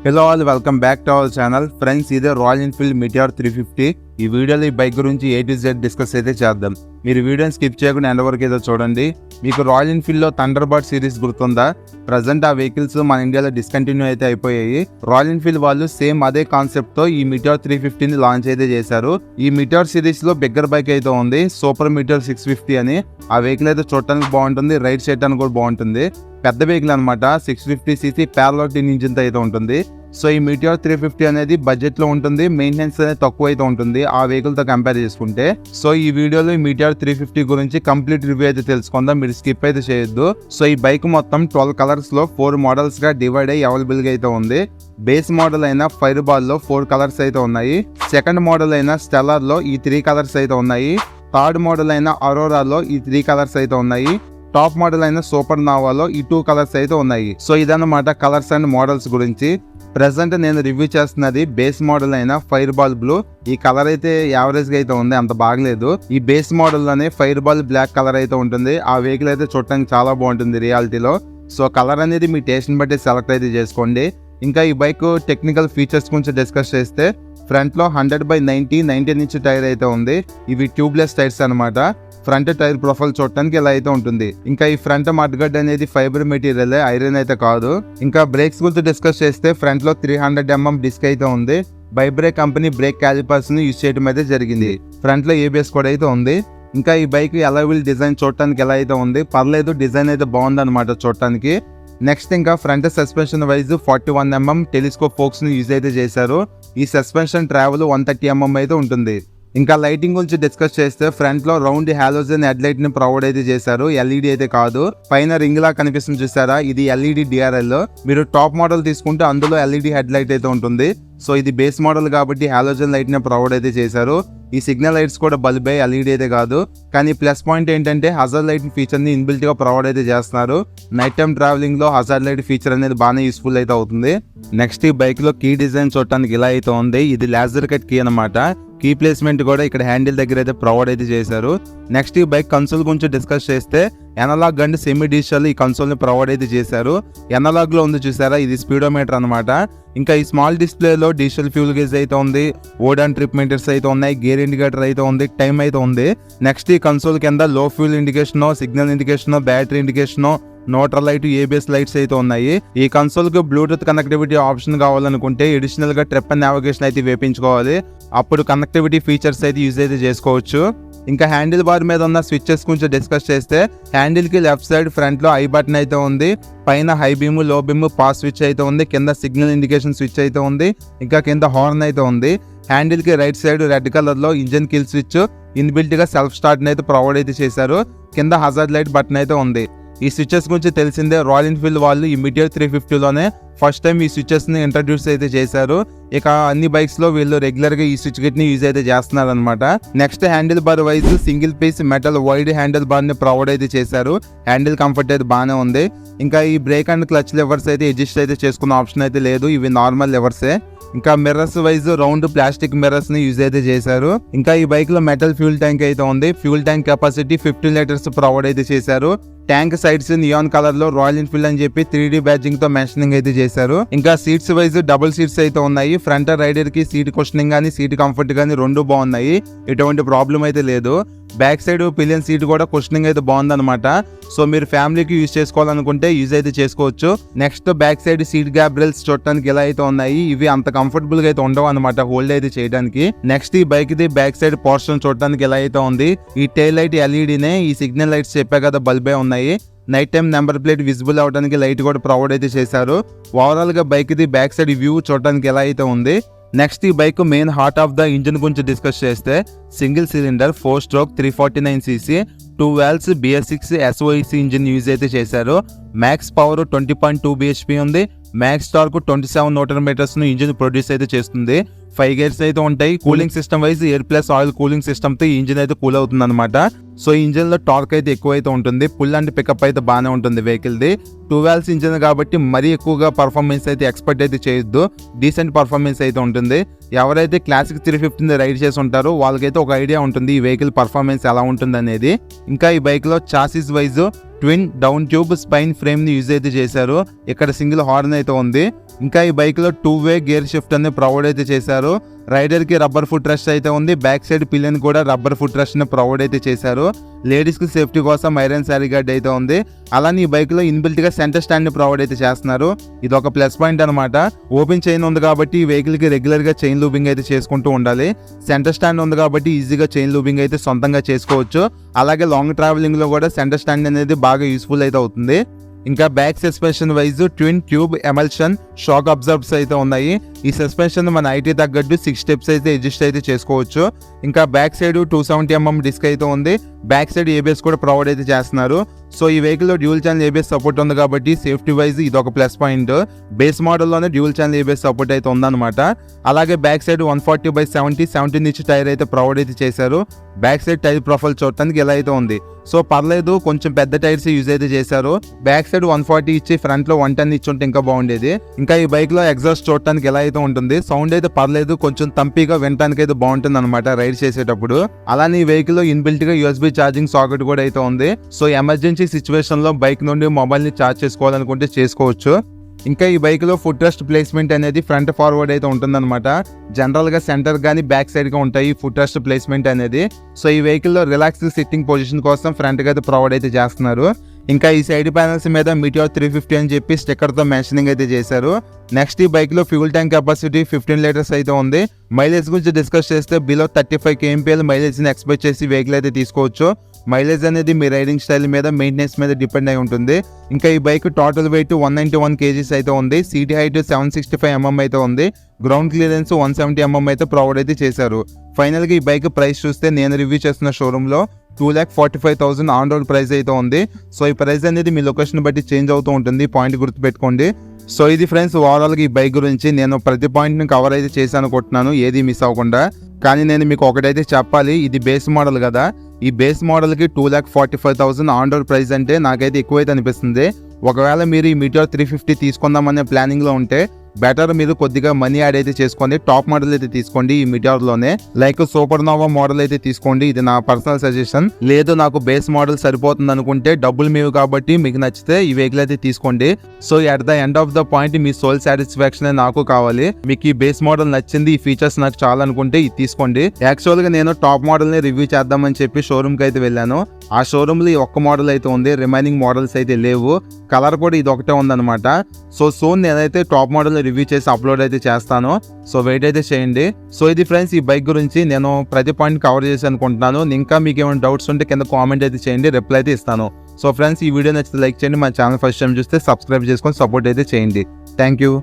Hello all, welcome back to our channel. Friends, ఇదే royal Enfield మీటిఆర్ 350. ఈ వీడియోలో ఈ బైక్ గురించి A to Z డిస్కస్ అయితే చేద్దాం. మీరు వీడియోని స్కిప్ చేయకుండా ఎండ్ వరకు అయితే చూడండి. మీకు రాయల్ ఎన్ఫీల్డ్లో థండర్బర్డ్ సిరీస్ గుర్తుందా? ప్రజెంట్ ఆ వెహికల్స్ మన ఇండియాలో డిస్కంటిన్యూ అయితే అయిపోయాయి. రాయల్ ఎన్ఫీల్డ్ వాళ్ళు సేమ్ అదే కాన్సెప్ట్తో ఈ మీటిఆర్ 350ని లాంచ్ అయితే చేశారు. ఈ మీటిఆర్ సిరీస్లో బిగ్గర్ బైక్ అయితే ఉంది, సూపర్ మీటిఆర్ 650 అని. ఆ వెహికల్ అయితే చూడటానికి బాగుంటుంది, రైడ్ చేయడానికి కూడా బాగుంటుంది. పెద్ద వెహికల్ అనమాట, 650cc ప్యారలల్ టిన్ ఇంజిన్తో అయితే ఉంటుంది. సో ఈ మీటిఆర్ 350 అనేది బడ్జెట్లో ఉంటుంది, మెయింటెనెన్స్ అనేది తక్కువ అయితే ఉంటుంది ఆ వెహికల్తో కంపేర్ చేసుకుంటే. సో ఈ వీడియోలో ఈ మీటిఆర్ 350 గురించి కంప్లీట్ రివ్యూ అయితే తెలుసుకుందాం, మీరు స్కిప్ అయితే చేయొద్దు. సో ఈ బైక్ మొత్తం 12 కలర్స్లో 4 మోడల్స్గా డివైడ్ అయ్యి అవైలబుల్గా అయితే ఉంది. బేస్ మోడల్ అయిన ఫైర్ బాల్లో 4 కలర్స్ అయితే ఉన్నాయి. సెకండ్ మోడల్ అయిన స్టెల్లర్లో ఈ 3 కలర్స్ అయితే ఉన్నాయి. థర్డ్ మోడల్ అయిన అరోరాలో ఈ 3 కలర్స్ అయితే ఉన్నాయి. టాప్ మోడల్ అయిన సూపర్ నావాలో ఈ 2 కలర్స్ అయితే ఉన్నాయి. సో ఇదన్నమాట కలర్స్ అండ్ మోడల్స్ గురించి. ప్రెసెంట్ నేను రివ్యూ చేస్తున్నది బేస్ మోడల్ అయిన ఫైర్ బాల్ బ్లూ. ఈ కలర్ అయితే యావరేజ్ గా అయితే ఉంది, అంత బాగలేదు. ఈ బేస్ మోడల్ లోనే ఫైర్ బాల్ బ్లాక్ కలర్ అయితే ఉంటుంది. ఆ వెహికల్ అయితే చూడటానికి చాలా బాగుంటుంది రియాలిటీలో. సో కలర్ అనేది మీ టేస్ట్ ని బట్టి సెలెక్ట్ అయితే చేసుకోండి. ఇంకా ఈ బైక్ టెక్నికల్ ఫీచర్స్ గురించి డిస్కస్ చేస్తే, ఫ్రంట్ లో 100/90 19 ఇంచ్ టైర్ అయితే ఉంది. ఇవి ట్యూబ్లెస్ టైర్స్ అనమాట. ఫ్రంట్ టైర్ ప్రొఫైల్ చూడటానికి ఇలా అయితే ఉంటుంది. ఇంకా ఈ ఫ్రంట్ మడ్గడ్ అనేది ఫైబర్ మెటీరియల్, ఐరన్ అయితే కాదు. ఇంకా బ్రేక్స్ గురించి డిస్కస్ చేస్తే, ఫ్రంట్ లో 300mm డిస్క్ అయితే ఉంది. బైబ్రేక్ కంపెనీ బ్రేక్ క్యాలిపర్స్ ని యూజ్ చేయడం అయితే జరిగింది. ఫ్రంట్ లో ABS కూడా అయితే ఉంది. ఇంకా ఈ బైక్ అలైవిల్ డిజైన్ చూడటానికి ఎలా అయితే ఉంది, పర్లేదు, డిజైన్ అయితే బాగుంది అనమాట చూడటానికి. నెక్స్ట్ ఇంకా front suspension wise 41mm telescope forks ని యూజ్ అయితే చేశారు. ఈ సస్పెన్షన్ ట్రావెల్ 130mm అయితే ఉంటుంది. ఇంకా లైటింగ్ గురించి డిస్కస్ చేస్తే, ఫ్రంట్ లో రౌండ్ హాలోజన్ హెడ్ లైట్ ని ప్రొవైడ్ అయితే చేశారు, LED అయితే కాదు. పైన రింగ్ లా కనిపిస్తుంది చూసారా, ఇది LED DRL. మీరు టాప్ మోడల్ తీసుకుంటే అందులో LED హెడ్ లైట్ అయితే ఉంటుంది. సో ఇది బేస్ మోడల్ కాబట్టి హాలోజన్ లైట్ ని ప్రొవైడ్ అయితే చేశారు. ఈ సిగ్నల్ లైట్స్ కూడా బల్బే, LED అయితే కాదు. కానీ ప్లస్ పాయింట్ ఏంటంటే హజార్డ్ లైట్ ఫీచర్ ని ఇన్బిల్ట్ గా ప్రొవైడ్ అయితే చేస్తున్నారు. నైట్ టైం ట్రావెలింగ్ లో హజార్డ్ లైట్ ఫీచర్ అనేది బాగా యూస్ఫుల్ అయితే అవుతుంది. నెక్స్ట్ ఈ బైక్ లో కీ డిజైన్ చూడటానికి ఇలా అయితే ఉంది. ఇది లేజర్ కట్ కీ అనమాట. కీ ప్లేస్మెంట్ కూడా ఇక్కడ హ్యాండిల్ దగ్గర అయితే ప్రొవైడ్ అయితే చేశారు. నెక్స్ట్ ఈ బైక్ కన్సోల్ గురించి డిస్కస్ చేస్తే, ఎనలాగ్ అండ్ సెమీ డిజిటల్ ఈ కన్సోల్ ని ప్రొవైడ్ అయితే చేశారు. ఎనలాగ్ లో ఉంది చూసారా, ఇది స్పీడోమీటర్ అనమాట. ఇంకా ఈ స్మాల్ డిస్ప్లే లో డిజిటల్ ఫ్యూల్ గేజ్ అయితే ఉంది, ఓడాన్ ట్రిప్ మీటర్స్ అయితే ఉన్నాయి, గేర్ ఇండికేటర్ అయితే ఉంది, టైం అయితే ఉంది. నెక్స్ట్ ఈ కన్సోల్ కింద లో fuel indication, signal indication, battery indication, neutral light, ABS lights అయితే ఉన్నాయి. ఈ కన్సోల్ కు బ్లూటూత్ కనెక్టివిటీ ఆప్షన్ కావాలనుకుంటే అడిషనల్ గా ట్రిప్ అండ్ నావిగేషన్ అయితే వేపించుకోవాలి. అప్పుడు కనెక్టివిటీ ఫీచర్స్ అయితే యూజ్ అయితే చేసుకోవచ్చు. ఇంకా హ్యాండిల్ బార్ మీద ఉన్న స్విచ్చెస్ గురించి డిస్కస్ చేస్తే, హ్యాండిల్ కి లెఫ్ట్ సైడ్ ఫ్రంట్ లో ఐ బటన్ అయితే ఉంది. పైన హై బీమ్, లో బీమ్, పాస్ స్విచ్ అయితే ఉంది. కింద సిగ్నల్ ఇండికేషన్ స్విచ్ అయితే ఉంది. ఇంకా కింద హార్న్ అయితే ఉంది. హ్యాండిల్ కి రైట్ సైడ్ రెడ్ కలర్ లో ఇంజన్ కిల్ స్విచ్, ఇన్బిల్ట్ గా సెల్ఫ్ స్టార్ట్ అయితే ప్రొవైడ్ అయితే చేశారు. కింద హజార్డ్ లైట్ బటన్ అయితే ఉంది. ఈ స్విచెస్ గురించి తెలిసిందే, రాయల్ ఎన్ఫీల్డ్ వాళ్ళు ఈ మీటిఆర్ 350లోనే ఫస్ట్ టైం ఈ స్విచెస్ ని ఇంట్రడ్యూస్ అయితే చేశారు. ఇక అన్ని బైక్స్ లో వీళ్ళు రెగ్యులర్ గా ఈ స్విచ్ కిట్ ని యూజ్ అయితే చేస్తున్నారు అనమాట. Next handle bar wise single piece metal wide handle bar ని ప్రొవైడ్ అయితే చేశారు. హ్యాండిల్ కంఫర్ట్ అయితే బాగానే ఉంది. ఇంకా ఈ బ్రేక్ అండ్ క్లచ్ లెవర్స్ అయితే అడ్జస్ట్ అయితే చేసుకున్న ఆప్షన్ అయితే లేదు, ఇవి నార్మల్ లెవర్సే. ఇంకా mirrors wise round plastic mirrors ని యూజ్ అయితే చేశారు. ఇంకా ఈ బైక్ లో మెటల్ ఫ్యూల్ ట్యాంక్ అయితే ఉంది. Fuel tank capacity 15 litres provide అయితే చేశారు. ట్యాంక్ సైడ్స్ నియాన్ కలర్ లో రాయల్ ఎన్ఫీల్డ్ అని చెప్పి 3D బ్యాడ్జింగ్ తో మెన్షనింగ్ అయితే చేశారు. ఇంకా సీట్స్ వైజ్ డబుల్ సీట్స్ అయితే ఉన్నాయి. ఫ్రంట్ రైడర్ కి సీట్ కుషనింగ్ గానీ సీట్ కంఫర్ట్ గానీ రెండు బాగున్నాయి, ఎటువంటి ప్రాబ్లం అయితే లేదు. బ్యాక్ సైడ్ పిలియన్ సీట్ కూడా కుషనింగ్ అయితే బాగుందన్నమాట. సో మీరు ఫ్యామిలీకి యూజ్ చేసుకోవాలనుకుంటే యూజ్ అయితే చేసుకోవచ్చు. Next back side seat gap rails చూడటానికి ఎలా అయితే ఉన్నాయి, ఇవి అంత కంఫర్టబుల్ గా అయితే ఉండవు అనమాట హోల్డ్ అయితే చేయడానికి. నెక్స్ట్ ఈ bike the back side portion చూడటానికి ఎలా అయితే ఉంది. ఈ టైల్ లైట్ LED నే, ఈ సిగ్నల్ లైట్స్ చెప్పా కదా బల్బే ఉన్నాయి. Night time number plate visible అవడానికి లైట్ కూడా ప్రొవైడ్ అయితే చేశారు. ఓవరాల్ గా bike the back side view చూడటానికి ఎలా అయితే ఉంది. నెక్స్ట్ ఈ bike main heart of the engine గురించి డిస్కస్ చేస్తే, single cylinder 4 stroke 349cc 2 valves BS6 SOEC engine use అయితే చేశారు. మ్యాక్స్ పవర్ 20.2 bhp ఉంది. మ్యాక్స్ టార్క్ 27 Nm ను ఇంజిన్ ప్రొడ్యూస్ అయితే చేస్తుంది. 5 గేర్స్ అయితే ఉంటాయి. Cooling system wise air plus oil cooling system తో ఈ ఇంజిన్ అయితే కూల్ అవుతుంది అనమాట. సో ఈ ఇంజిన్లో టార్క్ అయితే ఎక్కువైతే ఉంటుంది, పుల్ అండ్ పికప్ అయితే బాగానే ఉంటుంది వెహికల్ది. 2 wheels ఇంజిన్ కాబట్టి మరీ ఎక్కువగా పర్ఫార్మెన్స్ అయితే ఎక్స్పెక్ట్ అయితే చేయొద్దు, డీసెంట్ పర్ఫార్మెన్స్ అయితే ఉంటుంది. ఎవరైతే క్లాసిక్ 350 రైడ్ చేసి ఉంటారో వాళ్ళకైతే ఒక ఐడియా ఉంటుంది ఈ వెహికల్ పర్ఫార్మెన్స్ ఎలా ఉంటుంది అనేది. ఇంకా ఈ బైక్లో chassis wise twin down tube spine ఫ్రేమ్ని యూజ్ అయితే చేశారు, ఇక్కడ సింగిల్ హార్న్ అయితే ఉంది. ఇంకా ఈ బైక్లో 2-way గేర్ షిఫ్ట్ అనేది ప్రొవైడ్ అయితే చేశారు. రైడర్కి రబ్బర్ ఫుట్ రెస్ట్ అయితే ఉంది, బ్యాక్ సైడ్ పిల్లన్ కూడా రబ్బర్ ఫుట్ రెస్ట్ని ప్రొవైడ్ అయితే చేశారు. లేడీస్కి సేఫ్టీ కోసం ఐరన్ శారీ గార్డ్ అయితే ఉంది. అలానే ఈ బైక్లో ఇన్బిల్ట్గా సెంటర్ స్టాండ్ని ప్రొవైడ్ అయితే చేస్తున్నారు, ఇది ఒక ప్లస్ పాయింట్ అనమాట. ఓపెన్ చైన్ ఉంది కాబట్టి ఈ వెహికల్కి రెగ్యులర్గా చైన్ లూబింగ్ అయితే చేసుకుంటూ ఉండాలి. సెంటర్ స్టాండ్ ఉంది కాబట్టి ఈజీగా చైన్ లూబింగ్ అయితే సొంతంగా చేసుకోవచ్చు. అలాగే లాంగ్ ట్రావెలింగ్లో కూడా సెంటర్ స్టాండ్ అనేది బాగా యూస్ఫుల్ అయితే అవుతుంది. ఇంకా back suspension wise twin tube emulsion shock absorbers అయితే ఉన్నాయి. ఈ సస్పెన్షన్ మన ఐటీ తగ్గట్టు 6 steps అయితే అడ్జస్ట్ అయితే చేసుకోవచ్చు. ఇంకా బ్యాక్ సైడ్ 270mm డిస్క్ అయితే ఉంది, బ్యాక్ సైడ్ ఏబిఎస్ కూడా ప్రొవైడ్ అయితే చేస్తున్నారు. సో ఈ వెహికల్లో డ్యూల్ ఛానల్ ఏబిఎస్ సపోర్ట్ ఉంది కాబట్టి సేఫ్టీ వైజ్ ఇది ఒక ప్లస్ పాయింట్. బేస్ మోడల్లోనే డ్యూల్ ఛానల్ ఏబిఎస్ సపోర్ట్ అయితే ఉందన్నమాట. అలాగే బ్యాక్ సైడ్ 140/70 17 ఇంచ్ టైర్ అయితే ప్రొవైడ్ అయితే చేశారు. బ్యాక్ సైడ్ టైర్ ప్రొఫైల్ చూడటానికి ఇలా అయితే ఉంది, సో పర్లేదు, కొంచెం పెద్ద టైర్స్ యూజ్ అయితే చేశారు. బ్యాక్ సైడ్ 140 ఇచ్చి ఫ్రంట్ లో 110 ఇచ్చి ఉంటే ఇంకా బాగుండేది. ఇంకా ఈ బైక్ లో ఎగ్జాస్ట్ చూడటానికి ఎలా అయితే ఉంటుంది, సౌండ్ అయితే పర్లేదు, కొంచెం తంపిగా వినటానికి అయితే బాగుంటుంది అనమాట రైడ్ చేసేటప్పుడు. అలానే ఈ వెహికల్ లో ఇన్బిల్ట్ గా USB ఛార్జింగ్ సాకెట్ కూడా అయితే ఉంది. సో ఎమర్జెన్సీ సిచ్యువేషన్ లో బైక్ నుండి మొబైల్ ని ఛార్జ్ చేసుకోవాలనుకుంటే చేసుకోవచ్చు. ఇంకా ఈ బైక్ లో ఫుట్ రెస్ట్ ప్లేస్మెంట్ అనేది ఫ్రంట్ ఫార్వర్డ్ అయితే ఉంటుందన్నమాట. జనరల్ గా సెంటర్ గానీ బ్యాక్ సైడ్ గా ఉంటాయి ఫుట్ రెస్ట్ ప్లేస్మెంట్ అనేది. సో ఈ వెహికల్ లో రిలాక్స్ సిట్టింగ్ పొజిషన్ కోసం ఫ్రంట్ గా అయితే ప్రొవైడ్ అయితే చేస్తున్నారు. ఇంకా ఈ సైడ్ ప్యానల్స్ మీద మీటియోర్ 350 అని చెప్పి స్టిక్కర్ తో మెన్షనింగ్ అయితే చేశారు. నెక్స్ట్ ఈ బైక్ లో ఫ్యూల్ ట్యాంక్ కెపాసిటీ 15 లీటర్స్ అయితే ఉంది. మైలేజ్ గురించి డిస్కస్ చేస్తే బిలో 35 kmpl మైలేజ్ ని ఎక్స్పెక్ట్ చేసి వెహికల్ అయితే తీసుకోవచ్చు. మైలేజ్ అనేది మీ రైడింగ్ స్టైల్ మీద, మెయింటెనెన్స్ మీద డిపెండ్ అయి ఉంటుంది. ఇంకా ఈ బైక్ టోటల్ వెయిట్ 191 kgs అయితే ఉంది, సీట్ హైట్ 765mm అయితే ఉంది, గ్రౌండ్ క్లియరెన్స్ 170mm అయితే ప్రొవైడ్ అయితే చేశారు. ఫైనల్ గా ఈ బైక్ ప్రైస్ చూస్తే నేను రివ్యూ చేస్తున్న షోరూమ్ లో 2,45,000 ఆన్ రోడ్ ప్రైస్ అయితే ఉంది. సో ఈ ప్రైస్ అనేది మీ లొకేషన్ బట్టి చేంజ్ అవుతూ ఉంటుంది, పాయింట్ గుర్తుపెట్టుకోండి. సో ఇది ఫ్రెండ్స్ ఓవరాల్ గా ఈ బైక్ గురించి నేను ప్రతి పాయింట్ ని కవర్ అయితే చేశాను అనుకుంటున్నాను, ఏది మిస్ అవ్వకుండా. కానీ నేను మీకు ఒకటైతే చెప్పాలి, ఇది బేస్ మోడల్ కదా, ఈ బేస్ మోడల్ కి 2,45,000 ఆన్ రోడ్ ప్రైస్ అంటే నాకైతే ఎక్కువైతే అనిపిస్తుంది. ఒకవేళ మీరు ఈ మీటియోర్ 350 తీసుకుందామనే ప్లానింగ్ లో ఉంటే బెటర్ మీరు కొద్దిగా మనీ యాడ్ అయితే చేసుకోండి, టాప్ మోడల్ అయితే తీసుకోండి ఈ మీటియోర్ లోనే, లైక్ సూపర్ నోవా మోడల్ అయితే తీసుకోండి, ఇది నా పర్సనల్ సజెషన్. లేదు నాకు బేస్ మోడల్ సరిపోతుంది అనుకుంటే డబ్బులు మీవి కాబట్టి మీకు నచ్చితే ఈ వెహికల్ అయితే తీసుకోండి. So at the end of the point మీ సోల్ సాటిస్ఫాక్షన్ నాకు కావాలి, మీకు ఈ బేస్ మోడల్ నచ్చింది, ఈ ఫీచర్స్ నాకు చాలా అనుకుంటే ఇది తీసుకోండి. యాక్చువల్ గా నేను టాప్ మోడల్ ని రివ్యూ చేద్దామని చెప్పి షోరూమ్ కి అయితే వెళ్ళాను. ఆ షోరూమ్ లో ఈ ఒక్క మోడల్ అయితే ఉంది, రిమైనింగ్ మోడల్స్ అయితే లేవు, కలర్ కూడా ఇది ఒకటే ఉందన్నమాట. సో నేనైతే టాప్ మోడల్ రివ్యూ చేసి అప్లోడ్ అయితే చేస్తాను, సో వెయిట్ అయితే చేయండి. సో ఇది ఫ్రెండ్స్ ఈ బైక్ గురించి నేను ప్రతి పాయింట్ కవర్ చేసి అనుకుంటున్నాను. ఇంకా మీకు ఏమైనా డౌట్స్ ఉంటే కింద కామెంట్ అయితే చేయండి, రిప్లై అయితే ఇస్తాను. సో ఫ్రెండ్స్ ఈ వీడియో నచ్చితే లైక్ చేయండి, మా ఛానల్ ఫస్ట్ టైం చూస్తే సబ్స్క్రైబ్ చేసుకొని సపోర్ట్ అయితే చేయండి. Thank you.